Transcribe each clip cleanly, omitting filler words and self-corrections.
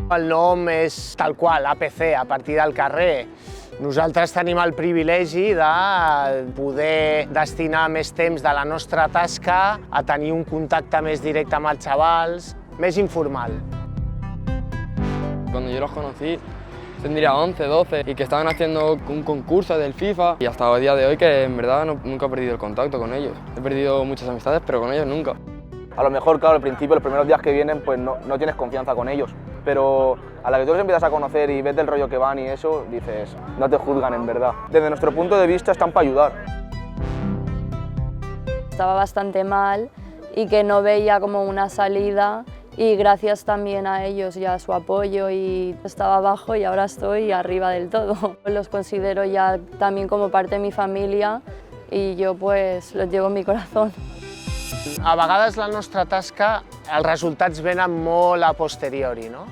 El nom és tal qual, APC, a partir del carrer. Nosaltres tenim el privilegi de poder destinar més temps de la nostra tasca a tenir un contacte més directe amb els xavals, més informal. Cuando yo los conocí, tendría 11, 12 y que estaban haciendo un concurso del FIFA y hasta el día de hoy que en verdad nunca he perdido el contacto con ellos. He perdido muchas amistades, pero con ellos nunca. A lo mejor, claro, al principio, los primeros días que vienen, pues no tienes confianza con ellos, pero a la que tú los empiezas a conocer y ves del rollo que van y eso, dices, no te juzgan en verdad. Desde nuestro punto de vista están para ayudar. Estaba bastante mal y que no veía como una salida y gracias también a ellos y a su apoyo y estaba abajo y ahora estoy arriba del todo. Los considero ya también como parte de mi familia y yo pues los llevo en mi corazón. A vegades la nostra tasca, els resultats venen molt a posteriori, no?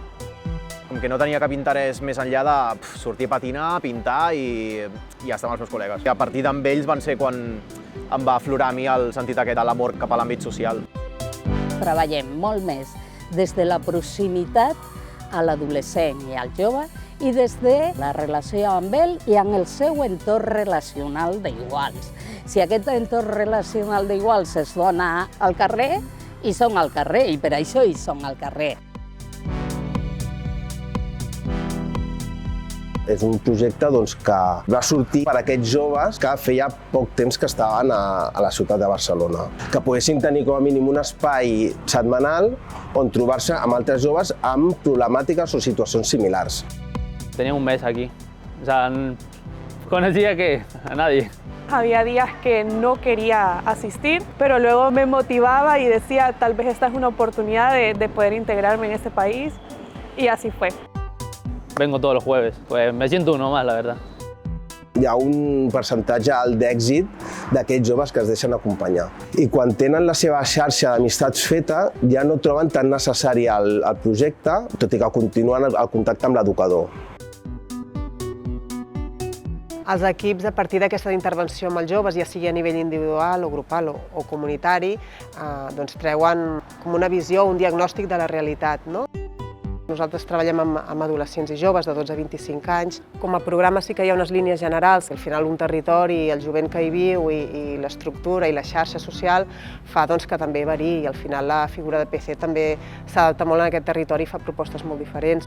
Com que no tenia cap interès més enllà de sortir a patinar, pintar i estar amb els meus col·legues. I a partir d'amb ells van ser quan em va aflorar a mi el sentit aquest de l'amor cap a l'àmbit social. Treballem molt més des de la proximitat a l'adolescent i al jove i des de la relació amb ell i en el seu entorn relacional d'iguals. Si aquest entorn relacional d'iguals es dona al carrer, hi són al carrer i per això hi són al carrer. És un projecte que va sortir per a aquests joves que feia poc temps que estaven a la ciutat de Barcelona, que poguessin tenir com a mínim un espai setmanal on trobar-se amb altres joves amb problemàtiques o situacions similars. Tenía un mes aquí, o sea, conocía a nadie. Había días que no quería asistir, pero luego me motivaba y decía, tal vez esta es una oportunidad de poder integrarme en este país, y así fue. Vengo todos los jueves, pues me siento uno más, la verdad. Hi ha un percentatge alt d'èxit d'aquests joves que es deixen acompanyar. I quan tenen la seva xarxa d'amistats feta, ja no troben tan necessari el projecte, tot i que continuen el contacte amb l'educador. Els equips, a partir d'aquesta intervenció amb els joves, ja sigui a nivell individual o grupal o comunitari, treuen com una visió o un diagnòstic de la realitat, no? Nosaltres treballem amb adolescents i joves de 12 a 25 anys. Com a programa sí que hi ha unes línies generals. Al final un territori, el jovent que hi viu i l'estructura i la xarxa social fa que també variï i al final la figura de PC també s'adapta molt en aquest territori i fa propostes molt diferents.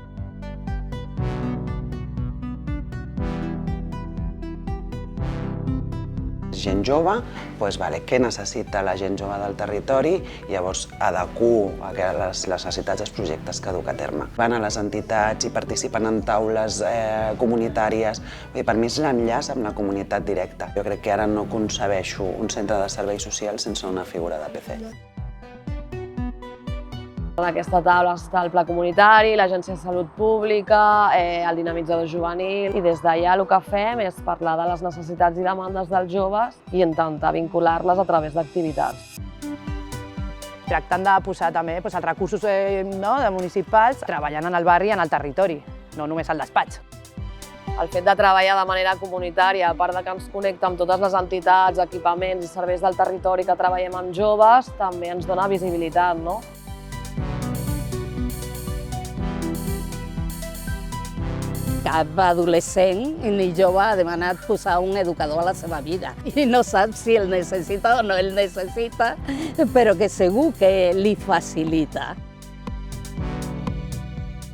Gent jove, què necessita la gent jove del territori i llavors adequo a les necessitats dels projectes que duc a terme. Van a les entitats i participen en taules comunitàries. Per mi és l'enllaç amb la comunitat directa. Jo crec que ara no concebeixo un centre de serveis socials sense una figura de PC. En aquesta taula està el Pla Comunitari, l'Agència de Salut Pública, el Dinamitzador Juvenil i des d'allà el que fem és parlar de les necessitats i demandes dels joves i intentar vincular-les a través d'activitats. Tractant de posar també els recursos municipals treballant en el barri i en el territori, no només al despatx. El fet de treballar de manera comunitària, a part que ens connecta amb totes les entitats, equipaments i serveis del territori que treballem amb joves, també ens dona visibilitat, no? Cap adolescent ni jove ha demanat posar un educador a la seva vida i no sap si el necessita o no el necessita, però que segur que li facilita.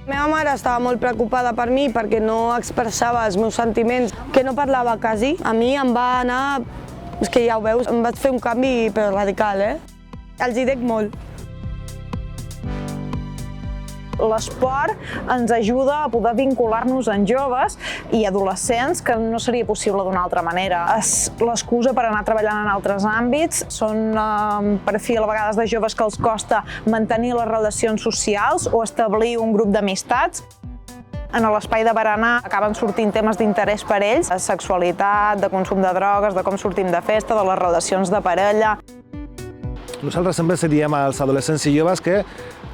La meva mare estava molt preocupada per mi perquè no expressava els meus sentiments, que no parlava quasi. A mi em va anar, és que ja ho veus, em vaig fer un canvi però radical, Els hi dec molt. L'esport ens ajuda a poder vincular-nos amb joves i adolescents que no seria possible d'una altra manera. És l'excusa per anar treballant en altres àmbits. Són perfil a vegades de joves que els costa mantenir les relacions socials o establir un grup d'amistats. En l'espai de berenar acaben sortint temes d'interès per ells, de sexualitat, de consum de drogues, de com sortim de festa, de les relacions de parella. Nosaltres sempre diem als adolescents i joves que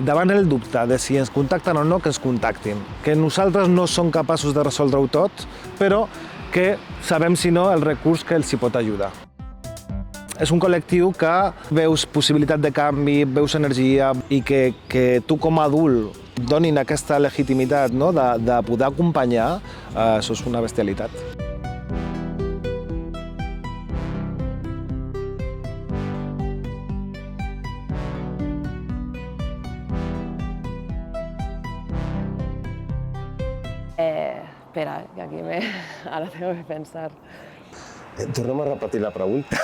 davant el dubte de si ens contacten o no, que ens contactin. Que nosaltres no som capaços de resoldre-ho tot, però que sabem, si no, el recurs que els hi pot ajudar. És un col·lectiu que veus possibilitat de canvi, veus energia i que tu com a adult donin aquesta legitimitat, no? de poder acompanyar, això és una bestialitat. Espera, que aquí ara tengo que pensar. Torna'm a repetir la pregunta.